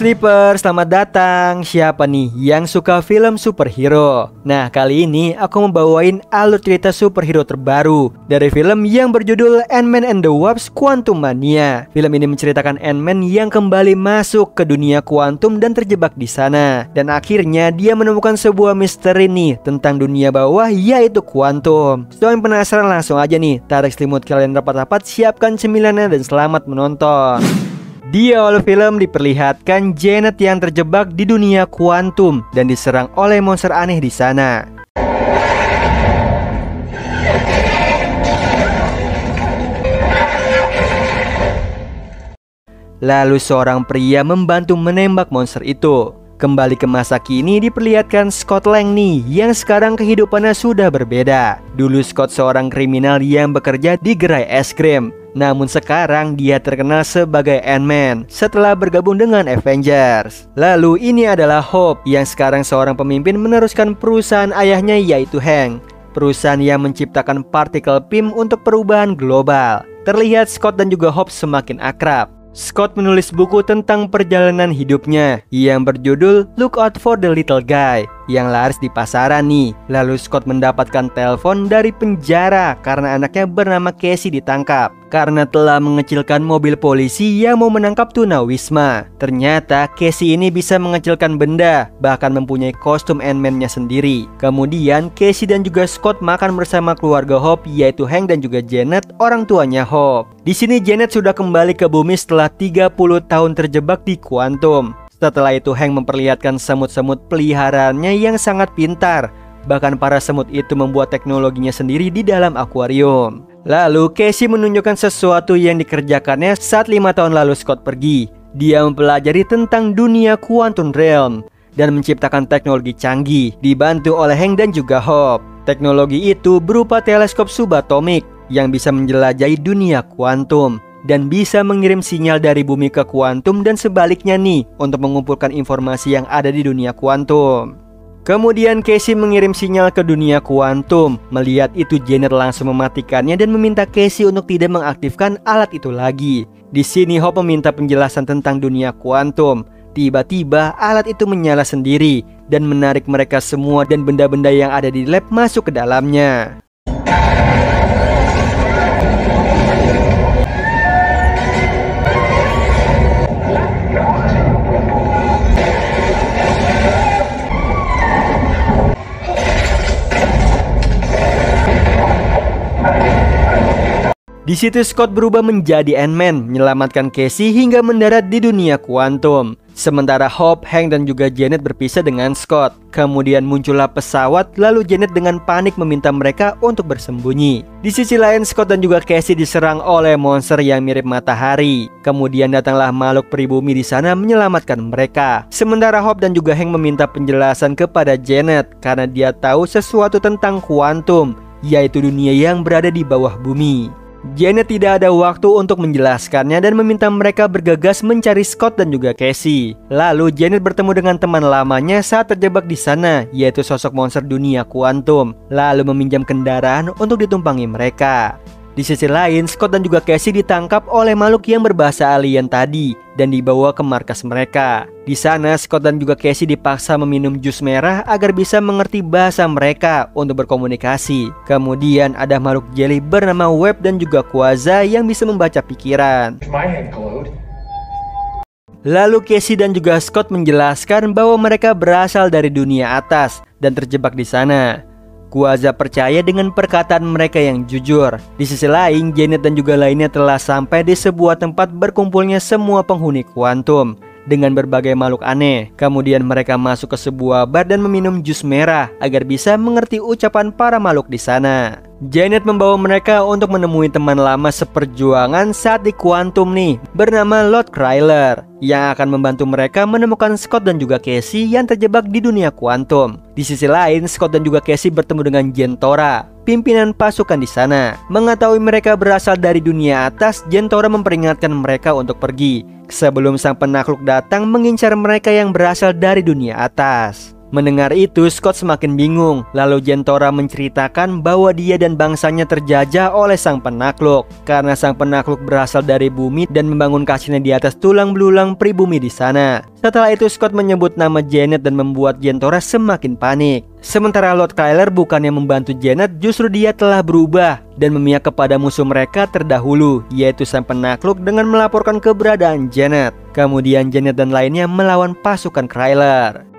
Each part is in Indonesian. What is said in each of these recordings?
Sleeper, selamat datang. Siapa nih yang suka film superhero? Nah, kali ini aku membawain alur cerita superhero terbaru dari film yang berjudul Ant-Man and the Wasp: Quantumania. Film ini menceritakan Ant-Man yang kembali masuk ke dunia kuantum dan terjebak di sana. Dan akhirnya dia menemukan sebuah misteri nih tentang dunia bawah, yaitu kuantum. So, yang penasaran langsung aja nih, tarik selimut kalian rapat-rapat, siapkan cemilannya dan selamat menonton. Di awal film diperlihatkan Janet yang terjebak di dunia kuantum dan diserang oleh monster aneh di sana. Lalu seorang pria membantu menembak monster itu. Kembali ke masa kini diperlihatkan Scott Lang nih yang sekarang kehidupannya sudah berbeda. Dulu Scott seorang kriminal yang bekerja di gerai es krim. Namun sekarang dia terkenal sebagai Ant-Man setelah bergabung dengan Avengers. Lalu ini adalah Hope yang sekarang seorang pemimpin meneruskan perusahaan ayahnya, yaitu Hank, perusahaan yang menciptakan partikel PIM untuk perubahan global. Terlihat Scott dan juga Hope semakin akrab. Scott menulis buku tentang perjalanan hidupnya yang berjudul Look Out for the Little Guy yang laris di pasaran nih. Lalu Scott mendapatkan telepon dari penjara karena anaknya bernama Casey ditangkap karena telah mengecilkan mobil polisi yang mau menangkap tunawisma. Ternyata Casey ini bisa mengecilkan benda, bahkan mempunyai kostum Ant-Man-nya sendiri. Kemudian Casey dan juga Scott makan bersama keluarga Hope, yaitu Hank dan juga Janet, orang tuanya Hope. Di sini Janet sudah kembali ke bumi setelah 30 tahun terjebak di kuantum. Setelah itu Hank memperlihatkan semut-semut peliharaannya yang sangat pintar. Bahkan para semut itu membuat teknologinya sendiri di dalam akuarium. Lalu Casey menunjukkan sesuatu yang dikerjakannya saat 5 tahun lalu Scott pergi. Dia mempelajari tentang dunia Quantum Realm dan menciptakan teknologi canggih dibantu oleh Hank dan juga Hope. Teknologi itu berupa teleskop subatomik yang bisa menjelajahi dunia kuantum dan bisa mengirim sinyal dari bumi ke kuantum dan sebaliknya nih untuk mengumpulkan informasi yang ada di dunia kuantum. Kemudian Casey mengirim sinyal ke dunia kuantum. Melihat itu Janet langsung mematikannya dan meminta Casey untuk tidak mengaktifkan alat itu lagi. Di sini Hope meminta penjelasan tentang dunia kuantum. Tiba-tiba alat itu menyala sendiri dan menarik mereka semua dan benda-benda yang ada di lab masuk ke dalamnya. Di situ Scott berubah menjadi Ant-Man, menyelamatkan Casey hingga mendarat di dunia kuantum. Sementara Hope, Hank dan juga Janet berpisah dengan Scott. Kemudian muncullah pesawat, lalu Janet dengan panik meminta mereka untuk bersembunyi. Di sisi lain Scott dan juga Casey diserang oleh monster yang mirip matahari. Kemudian datanglah makhluk pribumi di sana menyelamatkan mereka. Sementara Hope dan juga Hank meminta penjelasan kepada Janet karena dia tahu sesuatu tentang kuantum, yaitu dunia yang berada di bawah bumi. Janet tidak ada waktu untuk menjelaskannya dan meminta mereka bergegas mencari Scott dan juga Casey. Lalu Janet bertemu dengan teman lamanya saat terjebak di sana, yaitu sosok monster dunia kuantum, lalu meminjam kendaraan untuk ditumpangi mereka. Di sisi lain, Scott dan juga Casey ditangkap oleh makhluk yang berbahasa alien tadi dan dibawa ke markas mereka. Di sana, Scott dan juga Casey dipaksa meminum jus merah agar bisa mengerti bahasa mereka untuk berkomunikasi. Kemudian ada makhluk jelly bernama Web dan juga Quasar yang bisa membaca pikiran. Lalu Casey dan juga Scott menjelaskan bahwa mereka berasal dari dunia atas dan terjebak di sana. Quasar percaya dengan perkataan mereka yang jujur. Di sisi lain, Janet dan juga lainnya telah sampai di sebuah tempat berkumpulnya semua penghuni kuantum dengan berbagai makhluk aneh. Kemudian mereka masuk ke sebuah bar dan meminum jus merah agar bisa mengerti ucapan para makhluk di sana. Janet membawa mereka untuk menemui teman lama seperjuangan saat di kuantum nih, bernama Lord Kryler, yang akan membantu mereka menemukan Scott dan juga Casey yang terjebak di dunia kuantum. Di sisi lain, Scott dan juga Casey bertemu dengan Jentora, pimpinan pasukan di sana. Mengetahui mereka berasal dari dunia atas, Jentora memperingatkan mereka untuk pergi sebelum sang penakluk datang mengincar mereka yang berasal dari dunia atas. Mendengar itu, Scott semakin bingung. Lalu Jentora menceritakan bahwa dia dan bangsanya terjajah oleh sang penakluk karena sang penakluk berasal dari bumi dan membangun kastilnya di atas tulang belulang pribumi di sana. Setelah itu, Scott menyebut nama Janet dan membuat Jentora semakin panik. Sementara Lord Kryler bukannya membantu Janet, justru dia telah berubah dan memihak kepada musuh mereka terdahulu, yaitu sang penakluk, dengan melaporkan keberadaan Janet. Kemudian Janet dan lainnya melawan pasukan Kryler.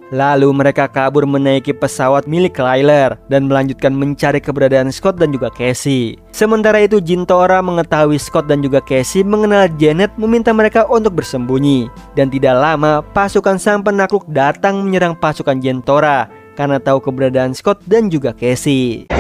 Lalu mereka kabur menaiki pesawat milik Kryler dan melanjutkan mencari keberadaan Scott dan juga Cassie. Sementara itu Jintora mengetahui Scott dan juga Cassie mengenal Janet, meminta mereka untuk bersembunyi. Dan tidak lama pasukan sang penakluk datang menyerang pasukan Jintora karena tahu keberadaan Scott dan juga Cassie.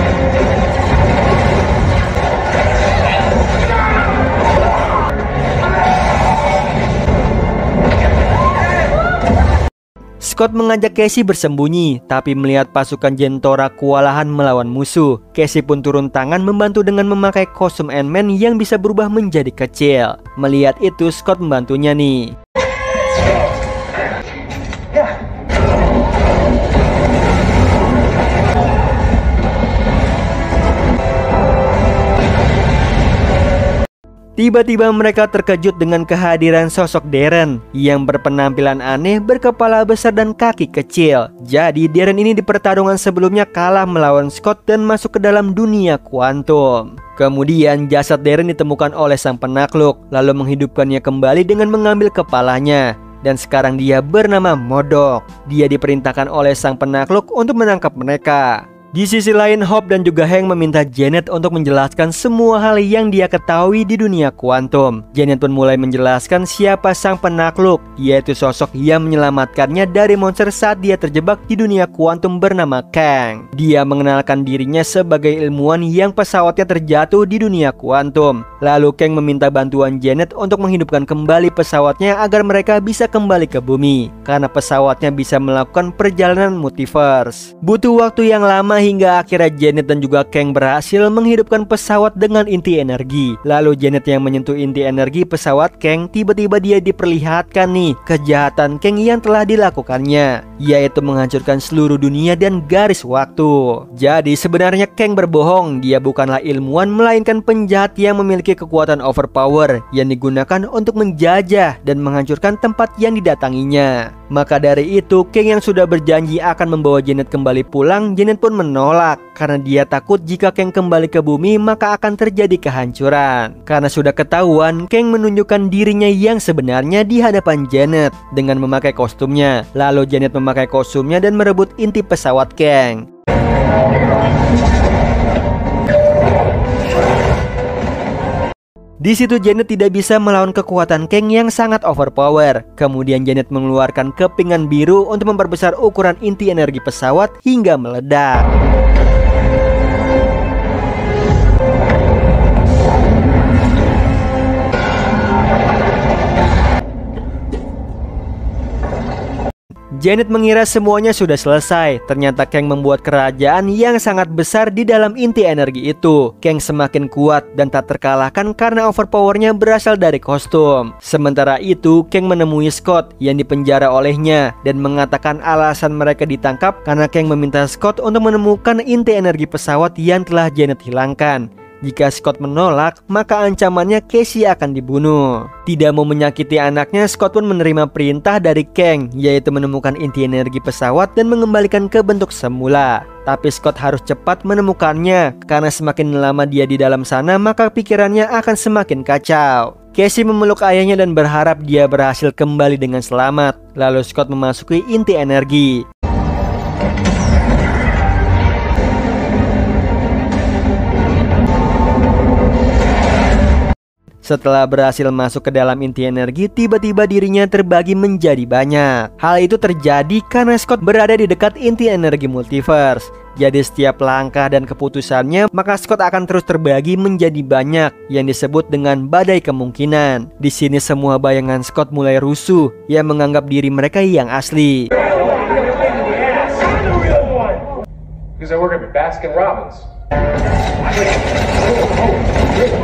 Scott mengajak Cassie bersembunyi, tapi melihat pasukan Jentora kewalahan melawan musuh, Cassie pun turun tangan membantu dengan memakai kostum Ant-Man yang bisa berubah menjadi kecil. Melihat itu, Scott membantunya nih. Tiba-tiba mereka terkejut dengan kehadiran sosok Darren yang berpenampilan aneh, berkepala besar dan kaki kecil. Jadi Darren ini di pertarungan sebelumnya kalah melawan Scott dan masuk ke dalam dunia kuantum. Kemudian jasad Darren ditemukan oleh sang penakluk, lalu menghidupkannya kembali dengan mengambil kepalanya. Dan sekarang dia bernama MODOK. Dia diperintahkan oleh sang penakluk untuk menangkap mereka. Di sisi lain, Hope dan juga Hank meminta Janet untuk menjelaskan semua hal yang dia ketahui di dunia kuantum. Janet pun mulai menjelaskan siapa sang penakluk, yaitu sosok yang menyelamatkannya dari monster saat dia terjebak di dunia kuantum bernama Kang. Dia mengenalkan dirinya sebagai ilmuwan yang pesawatnya terjatuh di dunia kuantum. Lalu Kang meminta bantuan Janet untuk menghidupkan kembali pesawatnya agar mereka bisa kembali ke bumi, karena pesawatnya bisa melakukan perjalanan multiverse. Butuh waktu yang lama hingga akhirnya Janet dan juga Kang berhasil menghidupkan pesawat dengan inti energi. Lalu Janet yang menyentuh inti energi pesawat Kang, tiba-tiba dia diperlihatkan nih kejahatan Kang yang telah dilakukannya, yaitu menghancurkan seluruh dunia dan garis waktu. Jadi sebenarnya Kang berbohong, dia bukanlah ilmuwan melainkan penjahat yang memiliki kekuatan overpower yang digunakan untuk menjajah dan menghancurkan tempat yang didatanginya. Maka dari itu, Kang yang sudah berjanji akan membawa Janet kembali pulang, Janet pun menolak karena dia takut jika Kang kembali ke bumi maka akan terjadi kehancuran. Karena sudah ketahuan, Kang menunjukkan dirinya yang sebenarnya di hadapan Janet dengan memakai kostumnya. Lalu Janet memakai kostumnya dan merebut inti pesawat Kang. Di situ Janet tidak bisa melawan kekuatan Kang yang sangat overpower. Kemudian Janet mengeluarkan kepingan biru untuk memperbesar ukuran inti energi pesawat hingga meledak. Janet mengira semuanya sudah selesai. Ternyata Kang membuat kerajaan yang sangat besar di dalam inti energi itu. Kang semakin kuat dan tak terkalahkan karena overpowernya berasal dari kostum. Sementara itu, Kang menemui Scott yang dipenjara olehnya dan mengatakan alasan mereka ditangkap karena Kang meminta Scott untuk menemukan inti energi pesawat yang telah Janet hilangkan. Jika Scott menolak, maka ancamannya Cassie akan dibunuh. Tidak mau menyakiti anaknya, Scott pun menerima perintah dari Kang, yaitu menemukan inti energi pesawat dan mengembalikan ke bentuk semula. Tapi Scott harus cepat menemukannya, karena semakin lama dia di dalam sana, maka pikirannya akan semakin kacau. Cassie memeluk ayahnya dan berharap dia berhasil kembali dengan selamat. Lalu Scott memasuki inti energi. Setelah berhasil masuk ke dalam inti energi, tiba-tiba dirinya terbagi menjadi banyak. Hal itu terjadi karena Scott berada di dekat inti energi multiverse. Jadi setiap langkah dan keputusannya, maka Scott akan terus terbagi menjadi banyak, yang disebut dengan badai kemungkinan. Di sini semua bayangan Scott mulai rusuh, yang menganggap diri mereka yang asli. Because I work at Baskin Robbins.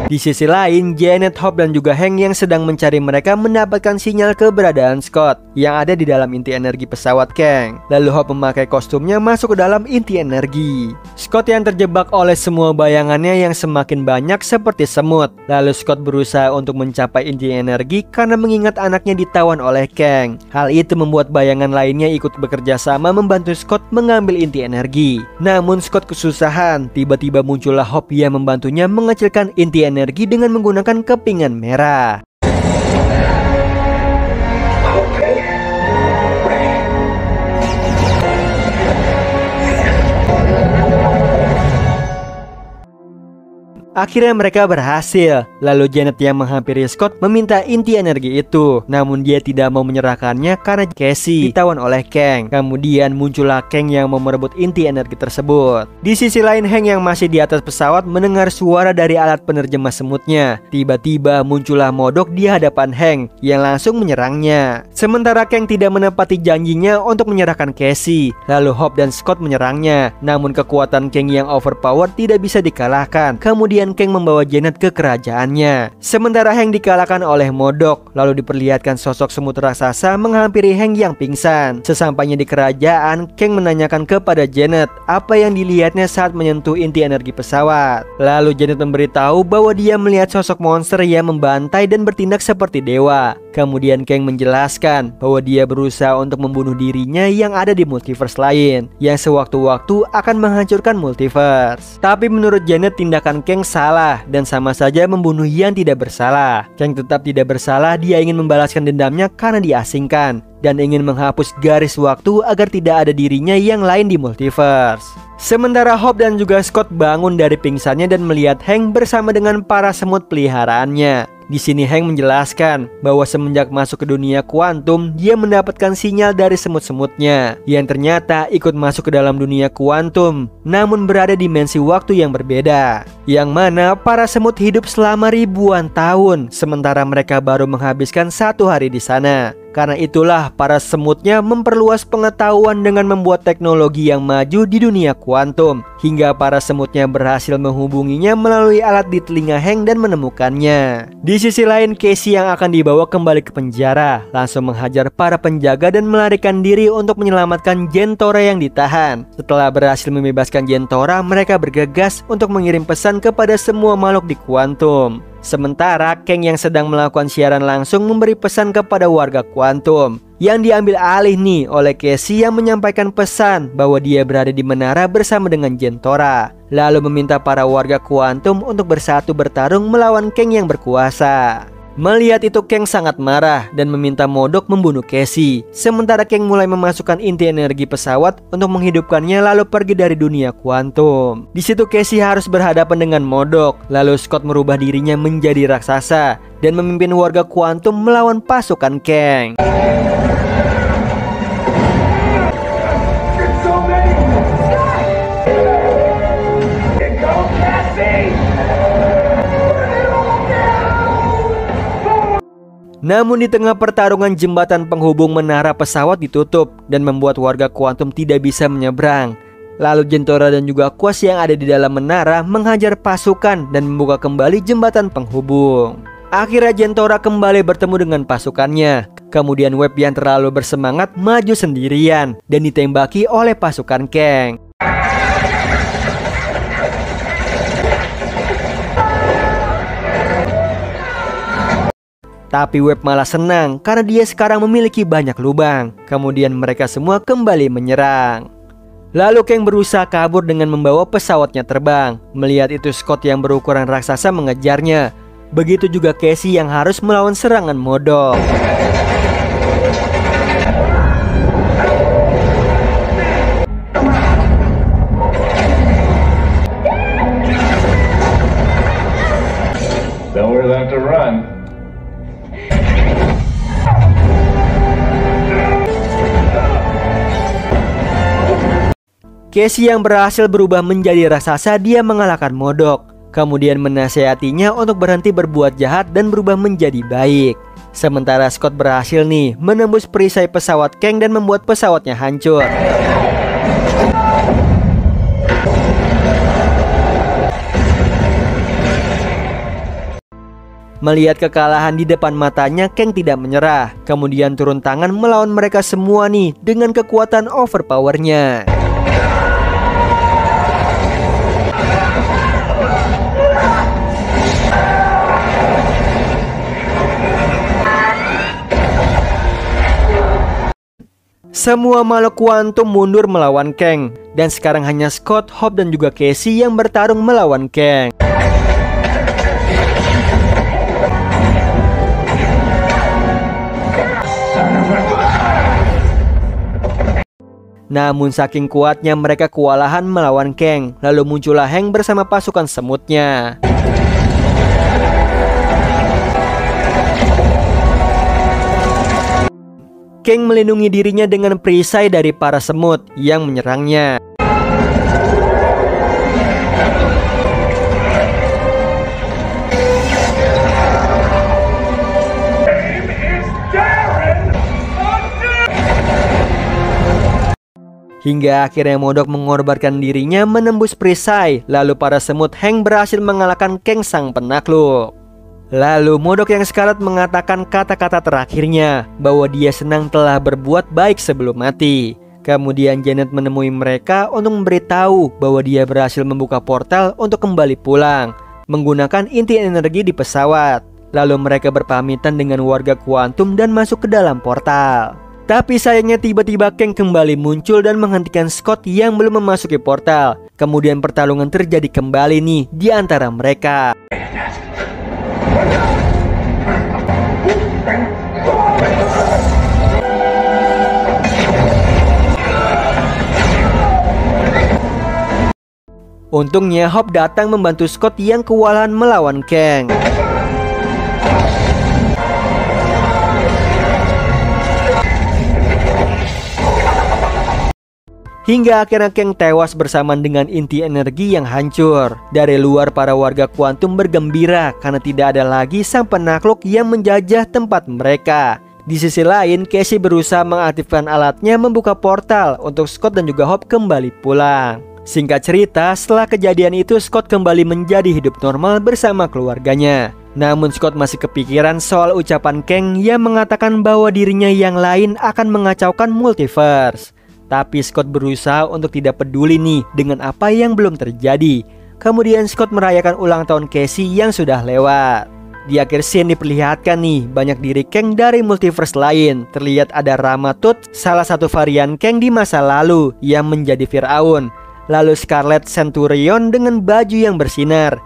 Di sisi lain, Janet, Hope, dan juga Hank yang sedang mencari mereka mendapatkan sinyal keberadaan Scott yang ada di dalam inti energi pesawat Kang. Lalu Hope memakai kostumnya masuk ke dalam inti energi. Scott yang terjebak oleh semua bayangannya yang semakin banyak seperti semut. Lalu Scott berusaha untuk mencapai inti energi karena mengingat anaknya ditawan oleh Kang. Hal itu membuat bayangan lainnya ikut bekerja sama membantu Scott mengambil inti energi. Namun Scott kesusahan. Tiba-tiba muncullah Hope yang membantunya mengecilkan inti energi dengan menggunakan kepingan merah. Akhirnya mereka berhasil. Lalu Janet yang menghampiri Scott meminta inti energi itu. Namun dia tidak mau menyerahkannya karena Casey ditawan oleh Kang. Kemudian muncullah Kang yang mau merebut inti energi tersebut. Di sisi lain, Hank yang masih di atas pesawat mendengar suara dari alat penerjemah semutnya. Tiba-tiba muncullah Modok di hadapan Hank yang langsung menyerangnya. Sementara Kang tidak menepati janjinya untuk menyerahkan Casey. Lalu Hope dan Scott menyerangnya. Namun kekuatan Kang yang overpower tidak bisa dikalahkan. Kemudian Kang membawa Janet ke kerajaannya. Sementara Hank dikalahkan oleh Modok. Lalu diperlihatkan sosok semut raksasa menghampiri Hank yang pingsan. Sesampainya di kerajaan, Kang menanyakan kepada Janet apa yang dilihatnya saat menyentuh inti energi pesawat. Lalu Janet memberitahu bahwa dia melihat sosok monster yang membantai dan bertindak seperti dewa. Kemudian Kang menjelaskan bahwa dia berusaha untuk membunuh dirinya yang ada di multiverse lain, yang sewaktu-waktu akan menghancurkan multiverse. Tapi menurut Janet, tindakan Kang salah dan sama saja membunuh yang tidak bersalah. Kang tetap tidak bersalah. Dia ingin membalaskan dendamnya karena diasingkan dan ingin menghapus garis waktu agar tidak ada dirinya yang lain di multiverse. Sementara Hope dan juga Scott bangun dari pingsannya dan melihat Hank bersama dengan para semut peliharaannya. Di sini Hank menjelaskan bahwa semenjak masuk ke dunia kuantum, dia mendapatkan sinyal dari semut-semutnya yang ternyata ikut masuk ke dalam dunia kuantum, namun berada di dimensi waktu yang berbeda, yang mana para semut hidup selama ribuan tahun, sementara mereka baru menghabiskan 1 hari di sana. Karena itulah para semutnya memperluas pengetahuan dengan membuat teknologi yang maju di dunia kuantum, hingga para semutnya berhasil menghubunginya melalui alat di telinga Hank dan menemukannya. Di sisi lain, Casey yang akan dibawa kembali ke penjara langsung menghajar para penjaga dan melarikan diri untuk menyelamatkan Jentora yang ditahan. Setelah berhasil membebaskan Jentora, mereka bergegas untuk mengirim pesan kepada semua makhluk di kuantum. Sementara Kang yang sedang melakukan siaran langsung memberi pesan kepada warga kuantum, yang diambil alih nih oleh Casey yang menyampaikan pesan bahwa dia berada di menara bersama dengan Jentora. Lalu meminta para warga kuantum untuk bersatu bertarung melawan Kang yang berkuasa. Melihat itu, Kang sangat marah dan meminta Modok membunuh Casey. Sementara Kang mulai memasukkan inti energi pesawat untuk menghidupkannya lalu pergi dari dunia kuantum. Di situ Casey harus berhadapan dengan Modok. Lalu Scott merubah dirinya menjadi raksasa dan memimpin warga kuantum melawan pasukan Kang. Namun di tengah pertarungan, jembatan penghubung menara pesawat ditutup dan membuat warga kuantum tidak bisa menyeberang. Lalu Jentora dan juga Quas yang ada di dalam menara menghajar pasukan dan membuka kembali jembatan penghubung. Akhirnya Jentora kembali bertemu dengan pasukannya. Kemudian Web yang terlalu bersemangat maju sendirian dan ditembaki oleh pasukan Kang. Tapi Web malah senang karena dia sekarang memiliki banyak lubang. Kemudian mereka semua kembali menyerang. Lalu Kang berusaha kabur dengan membawa pesawatnya terbang. Melihat itu, Scott yang berukuran raksasa mengejarnya. Begitu juga Casey yang harus melawan serangan Modok. Nowhere left to run. Casey yang berhasil berubah menjadi raksasa, dia mengalahkan Modok. Kemudian menasihatinya untuk berhenti berbuat jahat dan berubah menjadi baik. Sementara Scott berhasil nih menembus perisai pesawat Kang dan membuat pesawatnya hancur. Melihat kekalahan di depan matanya, Kang tidak menyerah. Kemudian turun tangan melawan mereka semua nih dengan kekuatan overpowernya. Semua makhluk kuantum mundur melawan Kang, dan sekarang hanya Scott, Hope, dan juga Casey yang bertarung melawan Kang. Namun saking kuatnya mereka kewalahan melawan Kang, lalu muncullah Hank bersama pasukan semutnya. Kang melindungi dirinya dengan perisai dari para semut yang menyerangnya. Hingga akhirnya Modok mengorbankan dirinya menembus perisai. Lalu para semut Hank berhasil mengalahkan Kang sang penakluk. Lalu Modok yang sekarat mengatakan kata-kata terakhirnya, bahwa dia senang telah berbuat baik sebelum mati. Kemudian Janet menemui mereka untuk memberitahu bahwa dia berhasil membuka portal untuk kembali pulang menggunakan inti energi di pesawat. Lalu mereka berpamitan dengan warga kuantum dan masuk ke dalam portal. Tapi sayangnya tiba-tiba Kang kembali muncul dan menghentikan Scott yang belum memasuki portal. Kemudian pertarungan terjadi kembali nih di antara mereka. Untungnya Hope datang membantu Scott yang kewalahan melawan Kang. Hingga akhirnya Kang tewas bersamaan dengan inti energi yang hancur. Dari luar para warga kuantum bergembira karena tidak ada lagi sang penakluk yang menjajah tempat mereka. Di sisi lain, Casey berusaha mengaktifkan alatnya membuka portal untuk Scott dan juga Hope kembali pulang. Singkat cerita, setelah kejadian itu Scott kembali menjadi hidup normal bersama keluarganya. Namun Scott masih kepikiran soal ucapan Kang yang mengatakan bahwa dirinya yang lain akan mengacaukan multiverse. Tapi Scott berusaha untuk tidak peduli nih dengan apa yang belum terjadi. Kemudian Scott merayakan ulang tahun Casey yang sudah lewat. Di akhir scene diperlihatkan nih banyak diri Kang dari multiverse lain. Terlihat ada Ramatut, salah satu varian Kang di masa lalu yang menjadi Firaun. Lalu Scarlet Centurion dengan baju yang bersinar.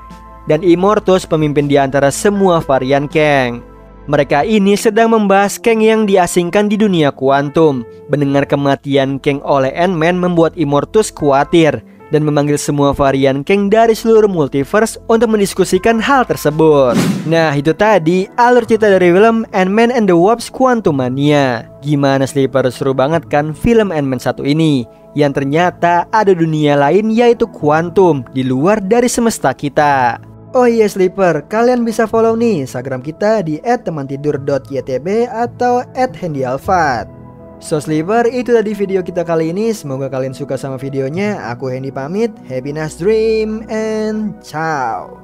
Dan Immortus, pemimpin di antara semua varian Kang. Mereka ini sedang membahas Kang yang diasingkan di dunia kuantum. Mendengar kematian Kang oleh Ant-Man membuat Immortus khawatir dan memanggil semua varian Kang dari seluruh multiverse untuk mendiskusikan hal tersebut. Nah, itu tadi alur cerita dari film Ant-Man and the Wasp: Quantumania. Gimana Sleeper, seru banget kan film Ant-Man 1 ini? Yang ternyata ada dunia lain yaitu kuantum di luar dari semesta kita. Oh iya Sleeper, kalian bisa follow nih Instagram kita di @temantidur.ytb atau @handyalfat. So Sleeper, itu tadi video kita kali ini. Semoga kalian suka sama videonya. Aku Hendy pamit. Happy nice dream and ciao.